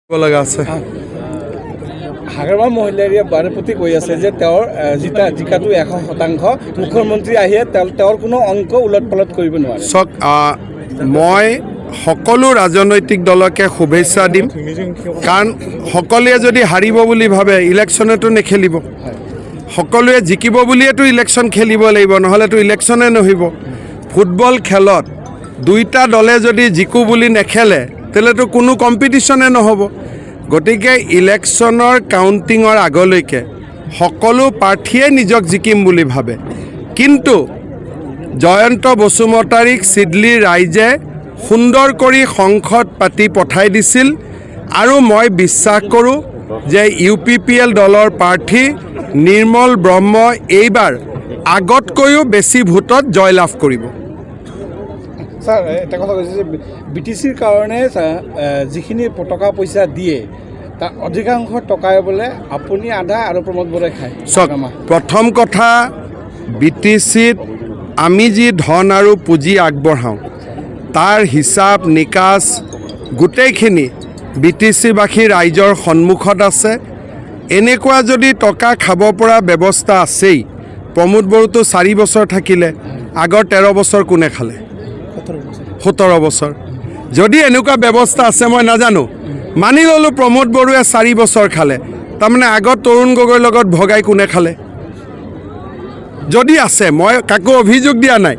লগা আছে হাগ্ৰামা মহিলাৰ বাৰেপতি কৈ আছে যে তেওঁৰ জিকাটো 100% মুখ্যমন্ত্ৰী আহিয়ে তেওঁৰ কোনো অংক উলট পালট কৰিব নোৱাৰে। চক মই সকলো ৰাজনৈতিক দলকে শুভেচ্ছা দিম কাৰণ সকলোৱে যদি হাৰিব বুলি ভাবে ইলেকশ্যনতো নেখেলিব, সকলোৱে জিকিব বুলিয়েতো ইলেকশ্যন খেলিব লাগিব, নহ'লেতো ইলেকশ্যনে নহ'ব। ফুটবল খেলত দুইটা দলে যদি জিকো বুলি নেখেলে তেতিয়াতো কোনো কম্পিটিশ্যনে নহ'ব। গতিকে ইলেকশ্যনৰ কাউণ্টিঙৰ আগলৈকে সকলো প্ৰাৰ্থীয়ে নিজক জিকিম বুলি ভাবে, কিন্তু জয়ন্ত বসুমতাৰীক চিডলিৰ ৰাইজে সুন্দৰ কৰি সংসদ পাতি পঠাই দিছিল আৰু মই বিশ্বাস কৰোঁ যে UPPL দলৰ প্ৰাৰ্থী নিৰ্মল ব্ৰহ্ম এইবাৰ আগতকৈও বেছি ভোটত জয়লাভ কৰিব। ছাৰ এটা কথা কৈছে যে BTCৰ কাৰণে যিখিনি টকা পইচা দিয়ে তাৰ অধিকাংশ টকাই বোলে আপুনি আধা আৰু প্ৰমোদ বৰাই খায়। চক প্ৰথম কথা BTCত আমি যি ধন আৰু পুঁজি আগবঢ়াওঁ তাৰ হিচাপ নিকাচ গোটেইখিনি BTCবাসী ৰাইজৰ সন্মুখত আছে। এনেকুৱা যদি টকা খাব পৰা ব্যৱস্থা আছেই, প্ৰমোদ বড়োতো 4 বছৰ থাকিলে, আগৰ 13 বছৰ কোনে খালে? 17 বছৰ। যদি এনেকুৱা ব্যৱস্থা আছে মই নাজানো, মানি ল'লোঁ প্ৰমোদ বড়োৱে 4 বছৰ খালে, তাৰমানে আগত তৰুণ গগৈৰ লগত ভগাই কোনে খালে? যদি আছে, মই কাকো অভিযোগ দিয়া নাই,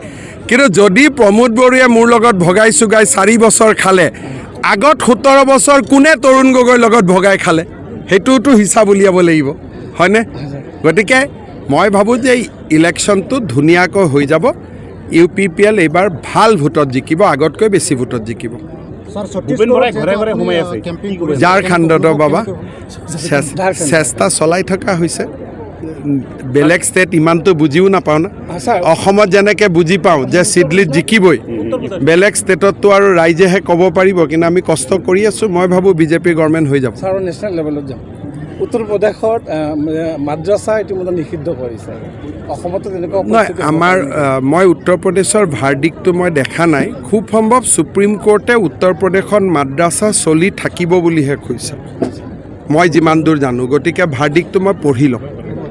কিন্তু যদি প্ৰমোদ বড়োৱে মোৰ লগত ভগাই চুগাই 4 বছৰ খালে, আগত 17 বছৰ কোনে তৰুণ গগৈৰ লগত ভগাই খালে? সেইটোতো হিচাপ উলিয়াব লাগিব, হয়নে? গতিকে মই ভাবোঁ যে ইলেকশ্যনটো ধুনীয়াকৈ হৈ যাব। UPPL এইবাৰ ভাল ভোটত জিকিব, আগতকৈ বেছি ভোটত জিকিব। ঝাৰখণ্ডত বাবা চেষ্টা চলাই থকা হৈছে। বেলেগ ষ্টেট ইমানটো বুজিও নাপাওঁ না। অসমত যেনেকৈ বুজি পাওঁ যে চিডলিত জিকিবই, বেলেগ ষ্টেটততো আৰু ৰাইজেহে ক'ব পাৰিব, কিন্তু আমি কষ্ট কৰি আছোঁ। মই ভাবোঁ BJP গভৰ্ণমেণ্ট হৈ যাব। ছাৰ নেশ্যনেল লেভেলত যাম। উত্তৰ প্ৰদেশত মাদ্ৰাছা ইতিমধ্যে নিষিদ্ধ কৰিছে, অসমতো তেনেকুৱা নহয়। আমাৰ মই উত্তৰ প্ৰদেশৰ ভাৰ্ডিকটো মই দেখা নাই। খুব সম্ভৱ সুপ্ৰিম কোৰ্টে উত্তৰ প্ৰদেশত মাদ্ৰাছা চলি থাকিব বুলিহে কৈছে, মই যিমান দূৰ জানো। গতিকে ভাৰ্ডিকটো মই পঢ়ি ল'ম।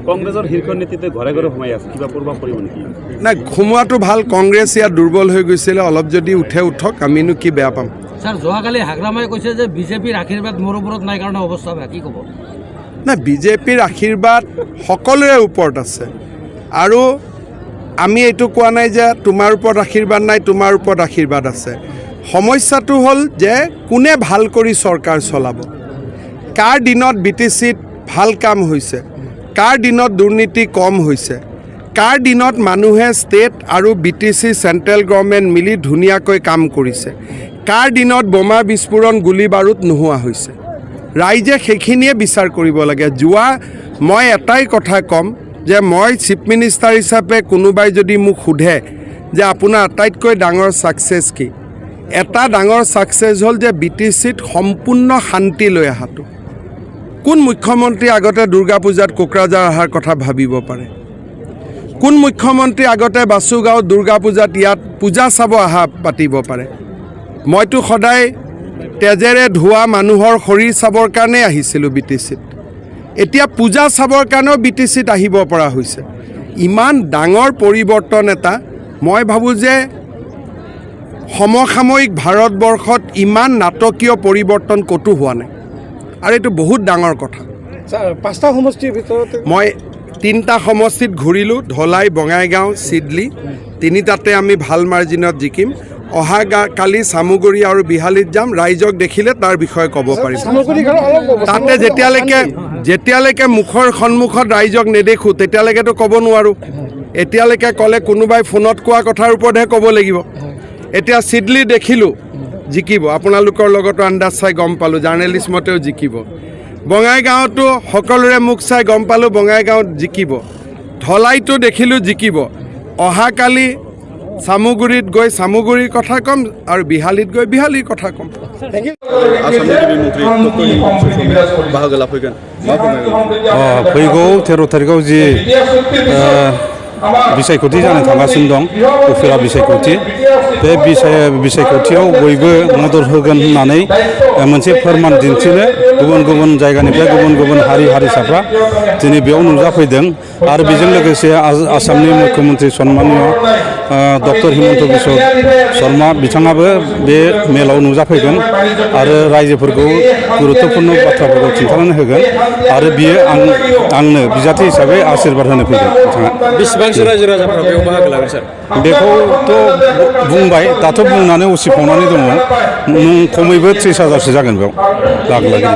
কংগ্ৰেছৰ শীৰ্ষ নেতৃত্বে ঘৰে ঘৰে সোমাই আছে, কিবা প্ৰভাৱ পৰিব নেকি? নাই, সোমোৱাটো ভাল। কংগ্ৰেছ ইয়াত দুৰ্বল হৈ গৈছিলে, অলপ যদি উঠে উঠক, আমিনো কি বেয়া পাম। ছাৰ যোৱাকালি হাগ্ৰামাই কৈছে যে BJPৰ আশীৰ্বাদ মোৰ ওপৰত নাই কাৰণে অৱস্থা বেয়া, কি ক'ব? নাই, BJPৰ আশীৰ্বাদ সকলোৰে ওপৰত আছে, আৰু আমি এইটো কোৱা নাই যে তোমাৰ ওপৰত আশীৰ্বাদ নাই, তোমাৰ ওপৰত আশীৰ্বাদ আছে। সমস্যাটো হ'ল যে কোনে ভাল কৰি চৰকাৰ চলাব, কাৰ দিনত BTCত ভাল কাম হৈছে, কাৰ দিনত দুৰ্নীতি কম হৈছে, কাৰ দিনত মানুহে ষ্টেট আৰু BTC চেণ্ট্ৰেল গভৰ্ণমেণ্ট মিলি ধুনীয়াকৈ কাম কৰিছে, কাৰ দিনত বোমা বিস্ফোৰণ গুলী বাৰুদ নোহোৱা হৈছে। ৰাইজে সেইখিনিয়ে বিচাৰ কৰিব লাগে। মই এটাই কথা ক'ম যে মই চিফ মিনিষ্টাৰ হিচাপে কোনোবাই যদি মোক সোধে যে আপোনাৰ আটাইতকৈ ডাঙৰ ছাকচেছ কি, এটা ডাঙৰ ছাকচেছ হ'ল যে BTCত সম্পূৰ্ণ শান্তি লৈ অহাটো। কোন মুখ্যমন্ত্ৰী আগতে দুৰ্গা পূজাত কোকৰাঝাৰ অহাৰ কথা ভাবিব পাৰে? কোন মুখ্যমন্ত্ৰী আগতে বাসুগাঁও দুৰ্গা পূজাত ইয়াত পূজা চাব অহা পাতিব পাৰে? মইতো সদায় তেজেৰে ধোৱা মানুহৰ শৰীৰ চাবৰ কাৰণে আহিছিলোঁ BTCত। এতিয়া পূজা চাবৰ কাৰণেও BTCত আহিব পৰা হৈছে। ইমান ডাঙৰ পৰিৱৰ্তন এটা, মই ভাবোঁ যে সমসাময়িক ভাৰতবৰ্ষত ইমান নাটকীয় পৰিৱৰ্তন ক'তো হোৱা নাই, আৰু এইটো বহুত ডাঙৰ কথা। ছাৰ 5টা সমষ্টিৰ ভিতৰত মই 3টা সমষ্টিত ঘূৰিলোঁ, ধলাই, বঙাইগাঁও, চিডলি। 3টাতে আমি ভাল মাৰ্জিনত জিকিম। অহা কালি চামুগুৰি আৰু বিহালীত যাম, ৰাইজক দেখিলে তাৰ বিষয়ে ক'ব পাৰিম। তাতে যেতিয়ালৈকে মুখৰ সন্মুখত ৰাইজক নেদেখোঁ তেতিয়ালৈকেতো ক'ব নোৱাৰোঁ। এতিয়ালৈকে ক'লে কোনোবাই ফোনত কোৱা কথাৰ ওপৰতহে ক'ব লাগিব। এতিয়া চিডলি দেখিলোঁ জিকিব, আপোনালোকৰ লগতো আন্দাজ চাই গম পালোঁ, জাৰ্নেলিষ্ট মতেও জিকিব। বঙাইগাঁৱতো সকলোৰে মুখ চাই গম পালোঁ বঙাইগাঁৱত জিকিব। ধলাইতো দেখিলোঁ জিকিব। অহাকালি চামুগুৰিত গৈ চামুগুৰিৰ কথা ক'ম আৰু বিহালীত গৈ বিহালীৰ কথা ক'ম। फैगौ 13 तारिखआव जि बिसायख'थि जानो थांगासिनो दं उफेरा बिसायख'थि बे बिसायख'थियाव बयबो मदद होगोन होननानै मोनसे फोरमान दिन्थिनो गुबुन गुबुन जायगानिफ्राय गुबुन गुबुन हारि हारिसाफ्रा दिनै बेयाव नुजाफैदों आरो बेजों लोगोसे आसामनि मुख्यमन्त्रि सन्माननीय डक्टर हिमन्त बिश्व शर्मा बिथाङाबो बे मेलाव नुजाफैगोन आरो रायजोफोरखौ गुरुत्वपूर्ण बाथ्राफोरखौ खिन्थानानै होगोन आरो बियो आंनो बिजाथि हिसाबै आशीर्बाद होनो फैगोन बिथाङा। बेसेबांसो रायजो राजाफ्रा बेयाव बाहागो लागोन सार? बेखौथ' बुंबाय दाथ' बुंनानै उसिफावनानै दङ खमैबो 30,000सो जागोन बेयाव बाहागो लागोन।